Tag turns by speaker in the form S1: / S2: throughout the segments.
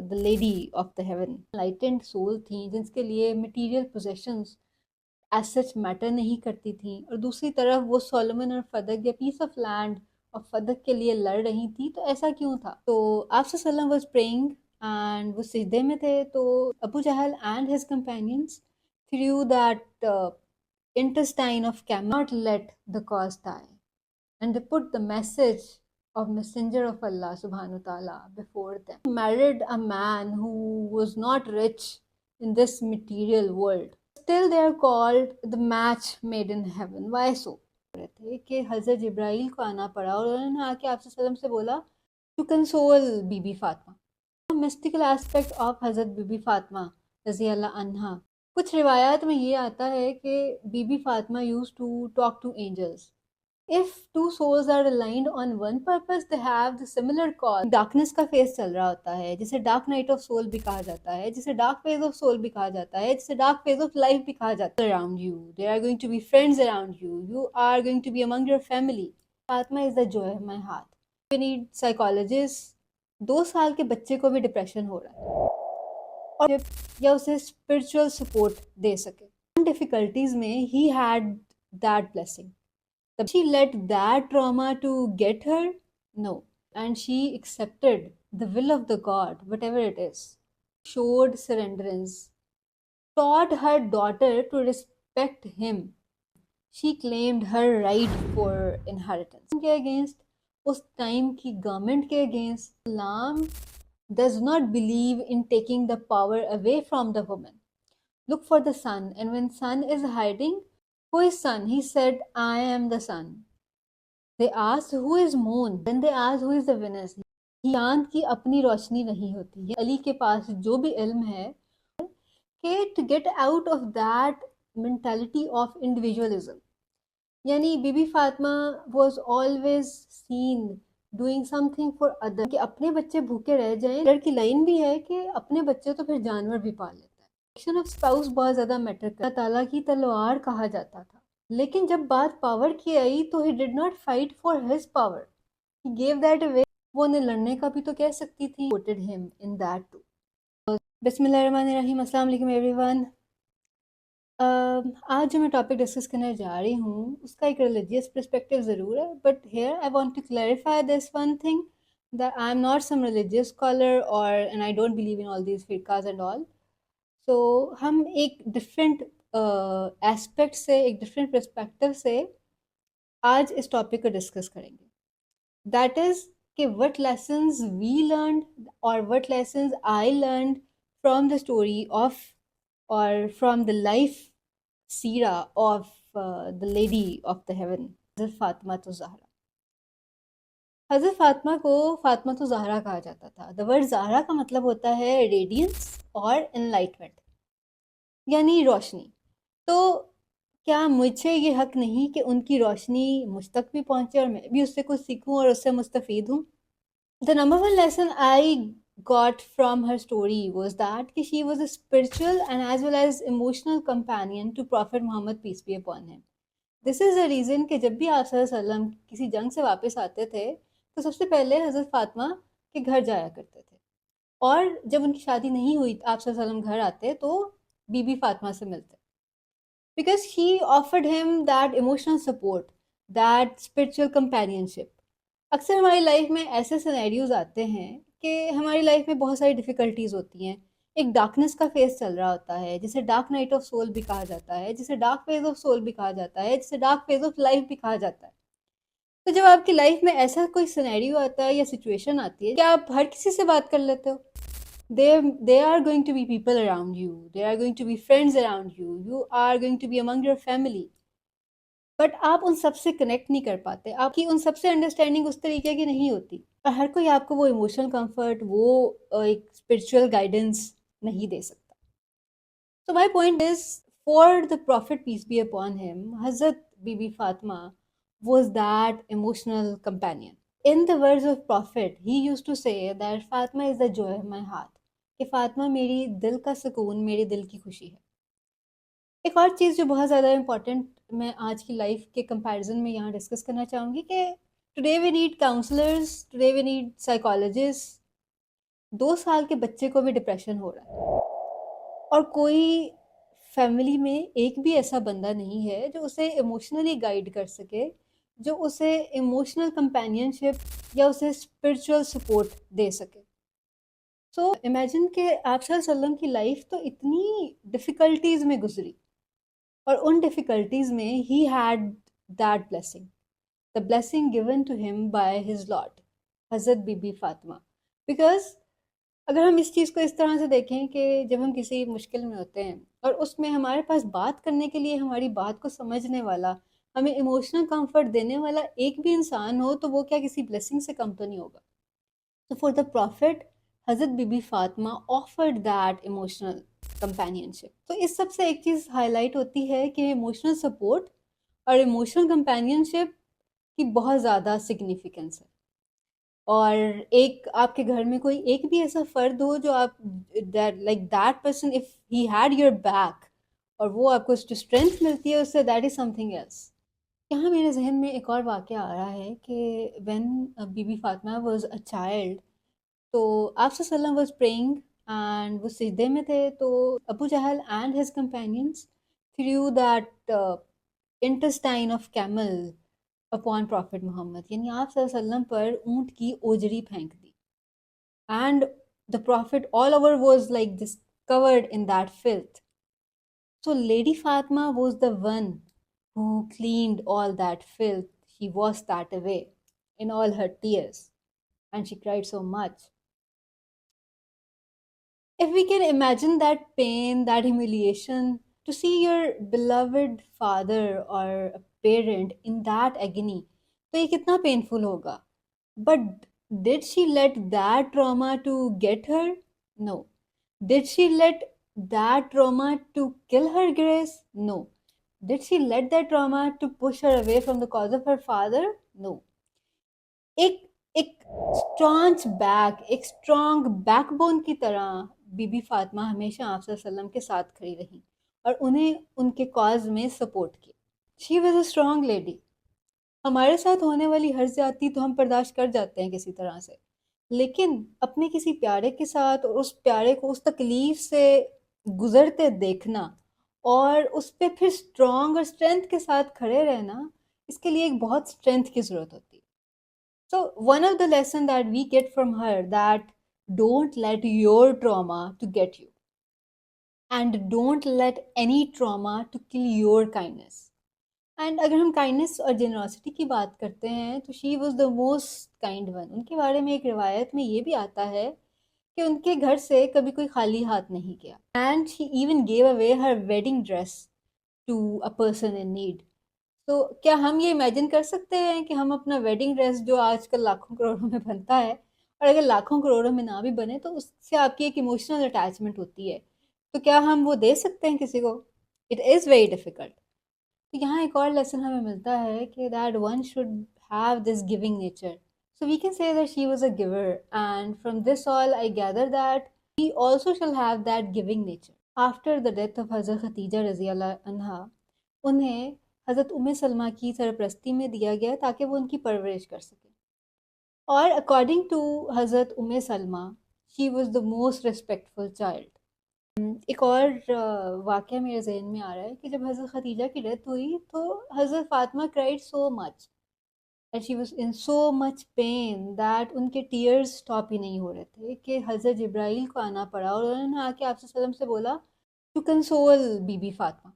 S1: The lady of the heaven, lightened soul थी जिनके लिए material possessions as such matter नहीं करती थी, और दूसरी तरफ वो सोलोमन और फदक या पीस ऑफ लैंड और फदक के लिए लड़ रही थी। तो ऐसा क्यों था? तो आप सल्लल्लाहु वाज प्रेइंग एंड वो सिजदे में थे, तो Abu Jahl and his companions through that intestine of camel not let the cause die, and they put the message of messenger of Allah subhanahu wa ta'ala before them. Married a man who was not rich in this material world, still they are called the match made in heaven. Why so? थे कि हजरत जिब्राइल को आना पड़ा और उन्होंने आके आपसे सल्लम से बोला to console Bibi Fatima. Mystical aspect of Hazrat Bibi Fatima रजी अल्लाह अन्हा, कुछ रिवायात में ये आता है कि Bibi Fatima use to talk to angels. If two souls are aligned on one purpose, they have the similar cause. Darkness का फेज चल रहा होता है, जिसे डार्क नाइट ऑफ सोल भी कहा जाता है, जिसे डार्क फेज ऑफ सोल भी कहा जाता है, जिसे डार्क फेज ऑफ लाइफ भी कहा जाता है। Around you, there are going to be friends around you. You are going to be among your family. Fatma is the joy of my heart. We need psychologists. 2 साल के बच्चे को भी depression हो रहा है और या उसे स्पिरिचुअल सपोर्ट दे सके डिफिकल्टीज में, he had that blessing. She let that trauma to get her? No. And she accepted the will of the God, whatever it is. Showed surrenderance. Taught her daughter to respect him. She claimed her right for inheritance. के against, उस time की government के against, Islam does not believe in taking the power away from the woman. Look for the sun, and when sun is hiding, who is sun? He said, I am the sun. They asked who is moon, then they asked who is the Venus. चांद की अपनी रोशनी नहीं होती है। अली के पास जो भी इल्म है कि to get out of that mentality of individualism, यानी बीबी Fatima was always seen doing something for others, कि अपने बच्चे भूखे रह जाएं। डर की लाइन भी है कि अपने बच्चे तो फिर जानवर भी पाल लेता है। एक्शन ऑफ स्पाउस बहुत ज्यादा मैटर करता है। ताला की तलवार कहा जाता था, लेकिन जब बात पावर की आई तो he did not fight for his power, he gave that away. वो उन्हें लड़ने का भी तो कह सकती थी। Quoted him in that too. बिस्मिल्लाहिर्रहमानिर्रहीम, अस्सलाम वालेकुम एवरीवन। आज जो मैं टॉपिक डिस्कस करने जा रही हूँ उसका एक रिलीजियस पर्सपेक्टिव ज़रूर है, but here I want to clarify this one thing that I am not some religious scholar और and I don't believe in all these फिरकाज एंड ऑल। सो हम एक डिफरेंट एस्पेक्ट से, एक डिफरेंट पर्सपेक्टिव से आज इस टॉपिक को डिस्कस करेंगे। दैट इज़ कि व्हाट लेसन्स वी लर्न और what lessons I learn from the story of और from the life Sira of the lady of the haven, हज़रत फातिमा तो ज़हरा। हज़रत फातिमा को फातिमा तो ज़हरा कहा जाता था। द वर्ड ज़हरा का मतलब होता है रेडियंस और एनलाइटमेंट, यानी रोशनी। तो क्या मुझे ये हक नहीं कि उनकी रोशनी मुझ तक भी पहुंचे और मैं भी उससे कुछ सीखूं और उससे मुस्तफ़ीद हूँ? The number one lesson I got from her story was that she was a spiritual and as well as emotional companion to Prophet Muhammad, peace be upon him. This is the reason कि जब भी आप सल्लल्लाहु अलैहि वसल्लम किसी जंग से वापस आते थे तो सबसे पहले हज़रत फातिमा के घर जाया करते थे, और जब उनकी शादी नहीं हुई आप सल्लल्लाहु अलैहि वसल्लम घर आते तो बीबी फातिमा से मिलते, because she offered him that emotional support, that spiritual companionship. अक्सर हमारी लाइफ में ऐसे सिनेरियोज आते हैं कि हमारी लाइफ में बहुत सारी डिफ़िकल्टीज होती हैं। एक डार्कनेस का फेज चल रहा होता है, जिसे डार्क नाइट ऑफ सोल भी कहा जाता है, जिसे डार्क फेज ऑफ सोल भी कहा जाता है, जिसे डार्क फेज ऑफ लाइफ भी कहा जाता है। तो जब आपकी लाइफ में ऐसा कोई सिनेरियो आता है या सिचुएशन आती है, क्या आप हर किसी से बात कर लेते हो? There are going to be people around you, there are going to be friends around you, you are going to be among your family, but आप उन सबसे कनेक्ट नहीं कर पाते, आपकी उन सबसे अंडरस्टैंडिंग उस तरीके की नहीं होती, और हर कोई आपको वो इमोशनल कंफर्ट, वो एक स्पिरिचुअल गाइडेंस नहीं दे सकता। So my point is, for the Prophet, peace be upon him, Hazrat Bibi Fatima was that emotional companion. In the words of Prophet, he used to say that Fatima is the joy of my heart, कि फातिमा मेरी दिल का सुकून, मेरी दिल की खुशी है। एक और चीज़ जो बहुत ज़्यादा इम्पोर्टेंट मैं आज की लाइफ के कंपैरिजन में यहाँ डिस्कस करना चाहूँगी कि today we need counsellors, today we need psychologist, 2 साल के बच्चे को भी डिप्रेशन हो रहा है, और कोई फैमिली में एक भी ऐसा बंदा नहीं है जो उसे इमोशनली गाइड कर सके, जो उसे इमोशनल कंपेनियनशिप या उसे स्पिरिचुअल सपोर्ट दे सके। सो इमेजिन कि आप वसल्लम की लाइफ तो इतनी डिफ़िकल्टीज़ में गुजरी, और उन डिफ़िकल्टीज़ में he had that blessing, the blessing given to him by his lord, Hazrat Bibi Fatima. Because अगर हम इस चीज़ को इस तरह से देखें कि जब हम किसी मुश्किल में होते हैं और उसमें हमारे पास बात करने के लिए हमारी बात को समझने वाला, हमें इमोशनल कंफर्ट देने वाला एक भी इंसान हो, तो वो क्या किसी ब्लेसिंग से कम तो नहीं होगा। तो for the prophet, Hazrat Bibi Fatima offered that emotional companionship. तो इस सब से एक चीज़ हाईलाइट होती है कि इमोशनल सपोर्ट और इमोशनल कंपेनियनशिप की बहुत ज़्यादा सिग्निफिकेंस है। और एक आपके घर में कोई एक भी ऐसा फर्द हो जो आप, that like that person if he had your back, और वो आपको जो स्ट्रेंथ मिलती है उससे, दैट इज समथिंग एल्स। यहाँ मेरे जहन में एक और वाक़या आ रहा है कि when Bibi Fatima was a child, तो आप सल्लल्लाहु वाज प्रेइंग एंड वो सिजदे में थे, तो Abu Jahl and his companions through that intestine of camel upon prophet Mohammad, यानी आप वसल्लम पर ऊंट की ओजरी फेंक दी, and the prophet all over was like this, covered in that filth. So Lady Fatima was the one who cleaned all that filth. She washed that away in all her tears, and she cried so much. If we can imagine that pain, that humiliation, to see your beloved father or a parent in that agony, तो ये कितना painful होगा। But did she let that trauma to get her? No. Did she let that trauma to kill her grace? No. Did she let that trauma to push her away from the cause of her father? No. एक एक strong back, एक strong backbone की तरह बीबी फातिमा हमेशा आप वसल्लम के साथ खड़ी रही और उन्हें उनके कॉज में सपोर्ट किया। She was a strong lady. हमारे साथ होने वाली हर ज्यादती तो हम बर्दाश्त कर जाते हैं किसी तरह से, लेकिन अपने किसी प्यारे के साथ और उस प्यारे को उस तकलीफ से गुजरते देखना और उस पे फिर स्ट्रॉन्ग और स्ट्रेंथ के साथ खड़े रहना, इसके लिए एक बहुत स्ट्रेंथ की ज़रूरत होती है। So one of the lesson that we get from her, that don't let your trauma to get you, and don't let any trauma to kill your kindness. And अगर हम काइंडनेस और जेनरॉसिटी की बात करते हैं तो she was the most kind one. उनके बारे में एक रिवायत में ये भी आता है कि उनके घर से कभी कोई खाली हाथ नहीं गया, and she even gave away her wedding dress to a person in need. तो क्या हम ये इमेजिन कर सकते हैं कि हम अपना वेडिंग ड्रेस जो आजकल लाखों करोड़ों में बनता है, और अगर लाखों करोड़ों में ना भी बने तो उससे आपकी एक इमोशनल अटैचमेंट होती है, तो क्या हम वो दे सकते हैं किसी को? It is very difficult. तो यहाँ एक और लेसन हमें मिलता है कि that one should have this giving nature. So we can say that she was a giver, and from this all I gather that we also shall have that giving nature. After the death of Hazrat Khatija रज़ियल्लाहु अन्हा, उन्हें हज़रत उम्मे सलमा की सरपरस्ती में दिया गया ताकि वो उनकी परवरिश कर सकें। और according to Hazrat Umme Salma, she was the most respectful child. एक और वाक़या मेरे ज़हन में आ रहा है कि जब हज़रत खदीजा की डेथ हुई तो हज़रत Fatima cried so much and she was in so much pain that उनके टीयर्स स्टॉप ही नहीं हो रहे थे कि हज़रत जिब्राइल को आना पड़ा और उन्होंने आके आप सल्लम से बोला टू कंसोल बीबी फ़ातिमा।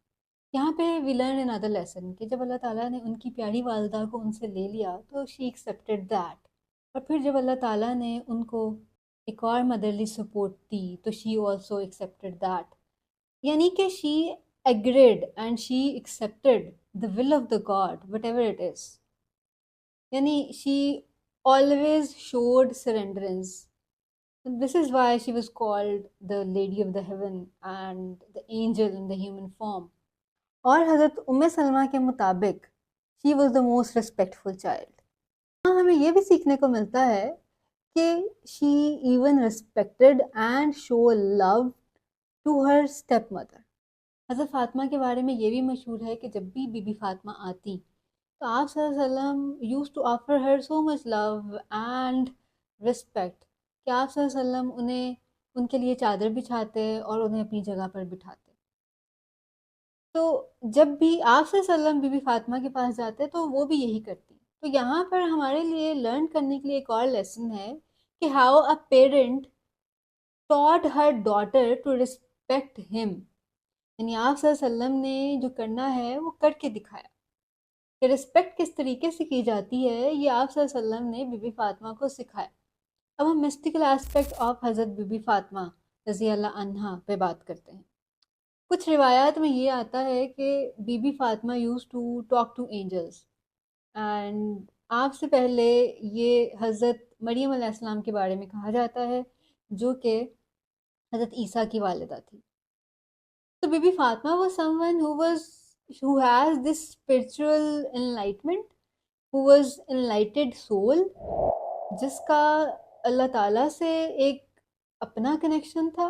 S1: यहाँ पे वी लर्न अनदर लेसन कि जब अल्लाह ताला ने उनकी प्यारी वालदा को उनसे ले लिया तो शी एक्सेप्टेड दैट, और फिर जब अल्लाह ताला ने उनको एक और मदरली सपोर्ट दी तो शी ऑल्सो एक्सेप्टेड दैट, यानी कि she agreed and she accepted the will of the god whatever it is, यानी she always showed surrenderance. This is why she was called the lady of the heaven and the angel in the human form. और हज़रत उम्मे सलमा के मुताबिक she was the most respectful child. हाँ, हमें ये भी सीखने को मिलता है कि she even respected and show love to her step mother. हज़रत फ़ातिमा के बारे में ये भी मशहूर है कि जब भी बीबी फ़ातिमा आती तो आप सल्लल्लाहु अलैहि वसल्लम used to offer her so much love and respect कि आप सल्लल्लाहु अलैहि वसल्लम उन्हें उनके लिए चादर बिछाते और उन्हें अपनी जगह पर बिठाते। तो जब भी आप सल्लल्लाहु अलैहि वसल्लम बीबी फातिमा के पास जाते तो वो भी यही करती। तो यहाँ पर हमारे लिए लर्न करने के लिए एक और लेसन है कि how a parent taught her daughter to respect him। यानी आप सल्लल्लाहु अलैहि वसल्लम ने जो करना है वो करके दिखाया कि रिस्पेक्ट किस तरीके से की जाती है, ये आप सल्लल्लाहु अलैहि वसल्लम ने बीबी फातिमा को सिखाया। अब हम mystical aspect of Hazrat Bibi Fatima रज़ी अल्लाह अन्हा पे बात करते हैं। कुछ रिवायात में ये आता है कि Bibi Fatima used to talk to angels and आपसे पहले ये हज़रत मरियम अलैहिस्सलाम के बारे में कहा जाता है, जो कि हज़रत ईसा की वालिदा थी। तो Bibi Fatma was someone who has this spiritual enlightenment, who was enlightened soul, जिसका अल्लाह ताला से एक अपना कनेक्शन था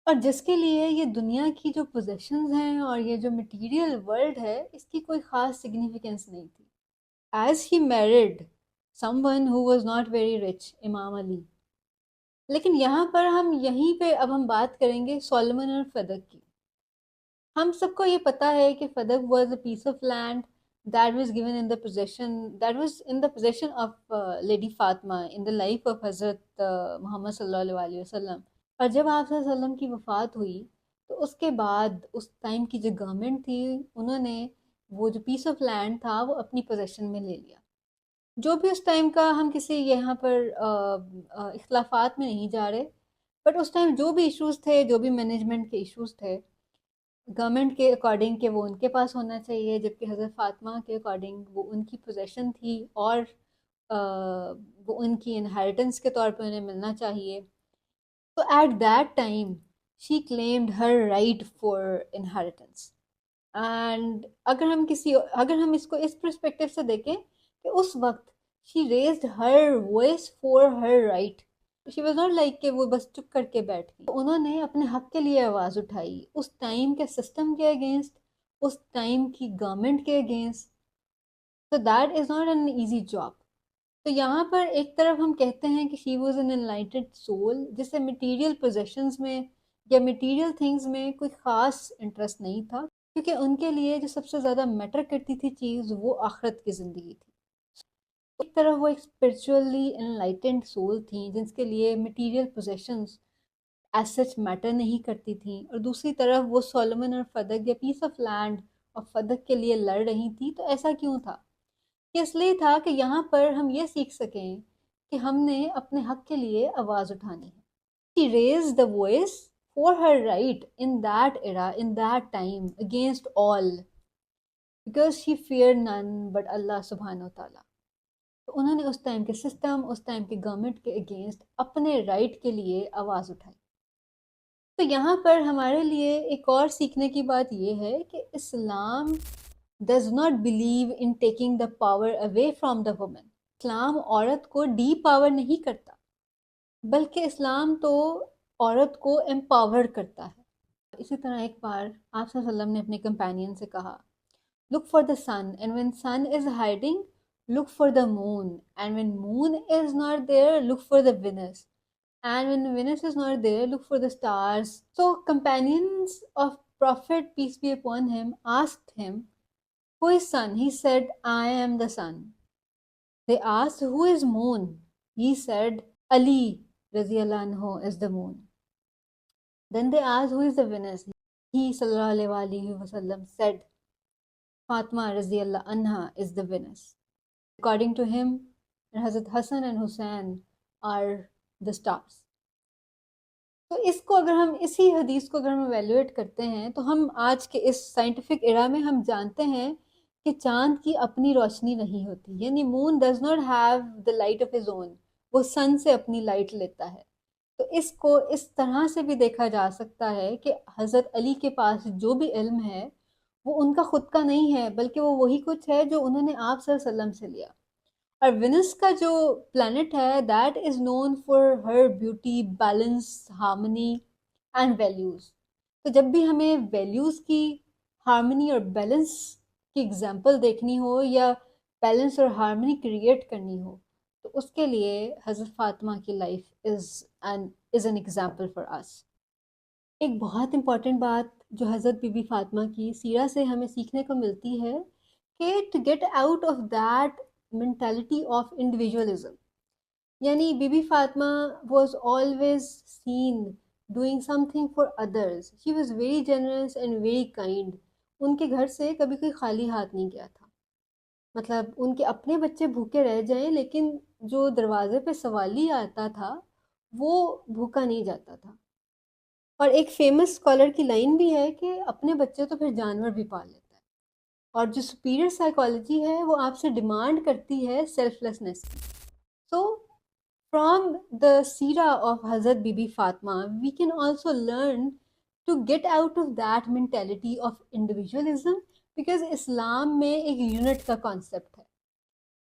S1: और जिसके लिए ये दुनिया की जो पोजेशंस हैं और ये जो मटेरियल वर्ल्ड है इसकी कोई ख़ास सिग्निफिकेंस नहीं थी। As he married someone who was not very rich, Imam Ali. लेकिन यहाँ पर हम यहीं पे अब हम बात करेंगे सोलोमन और फदक की। हम सबको ये पता है कि Fadak was a piece of land that was given in the possession that was in the possession of Lady Fatima in the life of Hazrat Muhammad sallallahu alaihi wasallam। और जब आप सल्लल्लाहु अलैहि वसल्लम की वफ़ात हुई तो उसके बाद उस टाइम की जो गवर्नमेंट थी उन्होंने वो जो पीस ऑफ लैंड था वो अपनी पोजेशन में ले लिया। जो भी उस टाइम का, हम किसी यहाँ पर इख्लाफात में नहीं जा रहे, बट उस टाइम जो भी इश्यूज थे, जो भी मैनेजमेंट के इश्यूज थे, गवर्नमेंट के अकॉर्डिंग के वो उनके पास होना चाहिए, जबकि हज़रत फ़ातिमा के अकॉर्डिंग वो उनकी पोजेशन थी और वो उनकी इनहेरिटेंस के तौर पे उन्हें मिलना चाहिए। तो at that time she claimed her right for inheritance. And अगर हम इसको इस पर्सपेक्टिव से देखें कि उस वक्त she raised her voice for her right. She was not like कि वो बस चुप करके बैठ गई, उन्होंने अपने हक के लिए आवाज़ उठाई, उस टाइम के सिस्टम के अगेंस्ट, उस टाइम की गवर्नमेंट के अगेंस्ट। तो that is not an easy job. तो यहाँ पर एक तरफ हम कहते हैं कि she was an enlightened soul जिसे मटीरियल पोजेशंस में या मटीरियल थिंग्स में कोई ख़ास इंटरेस्ट नहीं था, क्योंकि उनके लिए जो सबसे ज़्यादा मैटर करती थी चीज़ वो आखिरत की ज़िंदगी थी। एक तरफ वो एक स्पिरिचुअली एनलाइटेंड सोल थी जिनके लिए material possessions as such matter नहीं करती थी, और दूसरी तरफ वो सोलोमन और फदक या पीस ऑफ लैंड और फदक के लिए लड़ रही थी। तो ऐसा क्यों था? इसलिए था कि यहाँ पर हम ये सीख सकें कि हमने अपने हक के लिए आवाज़ उठानी है। She raised the voice for her right in that era, in that time, against all, because she feared none but Allah subhanahu wa ta'ala। तो उन्होंने उस टाइम के सिस्टम, उस टाइम के गवर्नमेंट के अगेंस्ट अपने राइट के लिए आवाज़ उठाई। तो यहाँ पर हमारे लिए एक और सीखने की बात यह है कि Islam does not believe in taking the power away from the woman. इस्लाम औरत को डी पावर नहीं करता, बल्कि इस्लाम तो औरत को एम्पावर करता है। इसी तरह एक बार आप सल्लल्लाहु अलैहि वसल्लम ने अपने कंपेनियन से कहा, look for the sun and when sun is hiding look for the moon and when moon is not there look for the Venus and when Venus is not there, look for the stars. So companions of Prophet, peace be upon him, asked him, who is sun? He said, I am the sun. They asked, who is moon? He said, Ali radiallahu anhu is the moon. Then they asked, who is the Venus? He sallallahu alaihi wasallam said, Fatima radiallahu anha is the Venus. According to him, Hazrat Hassan and Hussein are the stars. तो इसको अगर हम इसी हदीस को अगर हम evaluate करते हैं तो हम आज के इस साइंटिफिक एरा में हम जानते हैं कि चांद की अपनी रोशनी नहीं होती, यानी moon does not have the light of his own, वो सन से अपनी लाइट लेता है। तो इसको इस तरह से भी देखा जा सकता है कि हज़रत अली के पास जो भी इल्म है वो उनका खुद का नहीं है, बल्कि वो वही कुछ है जो उन्होंने आप सल्लल्लाहु अलैहि वसल्लम से लिया। और विनस का जो प्लैनेट है that is known for her beauty, balance, harmony and values. तो जब भी हमें वैल्यूज की हार्मनी और बैलेंस की एग्जांपल देखनी हो या बैलेंस और हार्मनी क्रिएट करनी हो, तो उसके लिए हज़रत फ़ातिमा की life is an example for us. एक बहुत इम्पॉर्टेंट बात जो हज़रत बीबी फ़ातिमा की सीरा से हमें सीखने को मिलती है कि to get out of that mentality of individualism, यानी Bibi Fatima was always seen doing something for others. She was very generous and very kind. उनके घर से कभी कोई खाली हाथ नहीं गया था। मतलब उनके अपने बच्चे भूखे रह जाएं लेकिन जो दरवाजे पे सवाली आता था वो भूखा नहीं जाता था। और एक फेमस स्कॉलर की लाइन भी है कि अपने बच्चे तो फिर जानवर भी पाल लेता है। और जो सुपीरियर साइकोलॉजी है वो आपसे डिमांड करती है सेल्फलेसनेस की। सो फ्रॉम द सीरा of Hazrat Bibi Fatima we can also learn to get out of that mentality of individualism, because इस्लाम में एक यूनिट का कॉन्सेप्ट है।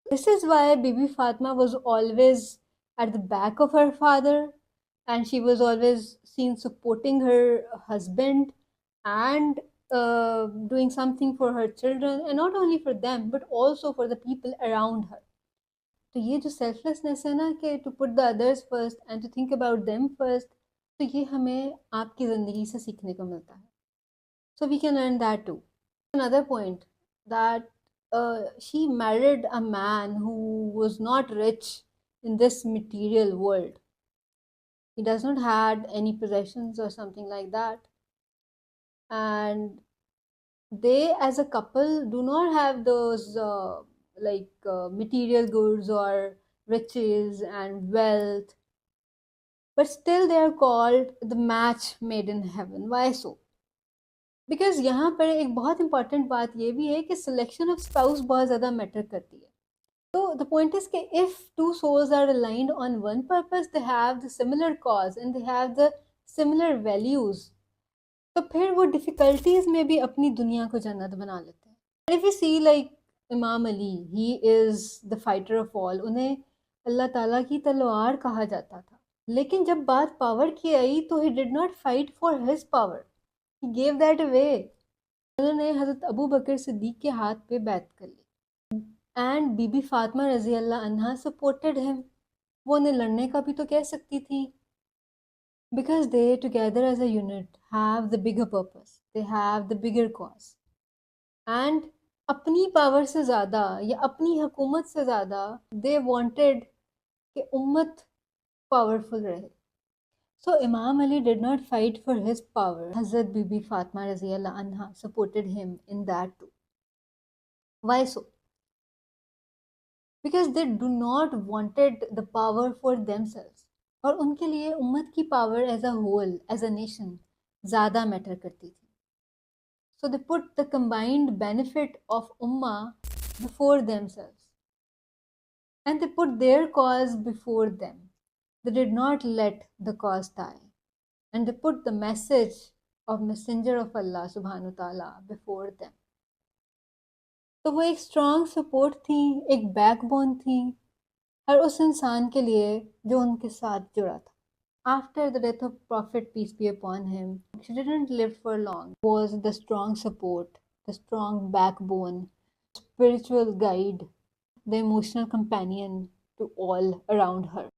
S1: This is why Bibi Fatma was always at the back of her father, and she was always seen supporting her husband and doing something for her children, and not only for them but also for the people around her. तो ये जो selflessness है ना कि to put the others first and to think about them first, तो ये हमें आपकी ज़िंदगी से सीखने को मिलता है. So we can learn that too. Another point that she married a man who was not rich in this material world. He does not had any possessions or something like that, and they as a couple do not have those material goods or riches and wealth, but still they are called the match made in heaven. Why so? Because यहाँ पर एक बहुत important बात ये भी है कि selection of spouse बहुत ज़्यादा मैटर करती है. तो द पॉइंट इज कि if two souls are aligned on one purpose, they have the similar cause and they have the similar values, तो फिर वो डिफिकल्टीज में भी अपनी दुनिया को जन्नत बना लेते हैं. इफ यू सी लाइक इमाम Ali, he is the fighter of all. उन्हें अल्लाह ताला की तलवार कहा जाता था, लेकिन जब बात पावर की आई तो he did not fight for his power, he gave that away. उन्होंने हज़रत अबू बकर सिद्दीक के हाथ पे बैत कर ली, एंड बीबी फातिमा रजी अल्लाह अन्हा सपोर्टेड हिम. वो उन्हें लड़ने का भी तो कह सकती थी, because they together as a unit have the bigger purpose, they have the bigger cause. And अपनी पावर से ज़्यादा या अपनी हुकूमत से ज़्यादा दे वांटेड कि उम्मत पावरफुल रहे. So Imam Ali did not fight for his power. Hazrat Bibi Fatma Raziyallah Anha supported him in that too. Why so? Because they do not wanted the power for themselves. और उनके लिए उम्मत की power as a whole, as a nation, ज़्यादा matter करती थी. So they put the combined benefit of ummah before themselves. And they put their cause before them. They did not let the cause die. And they put the message of messenger of Allah subhanahu wa ta'ala before them. तो वो एक strong support थी, एक backbone थी हर उस इंसान के लिए जो उनके साथ जुड़ा था. After the death of Prophet peace be upon him, she didn't live for long. Was the strong support, the strong backbone, spiritual guide, the emotional companion to all around her.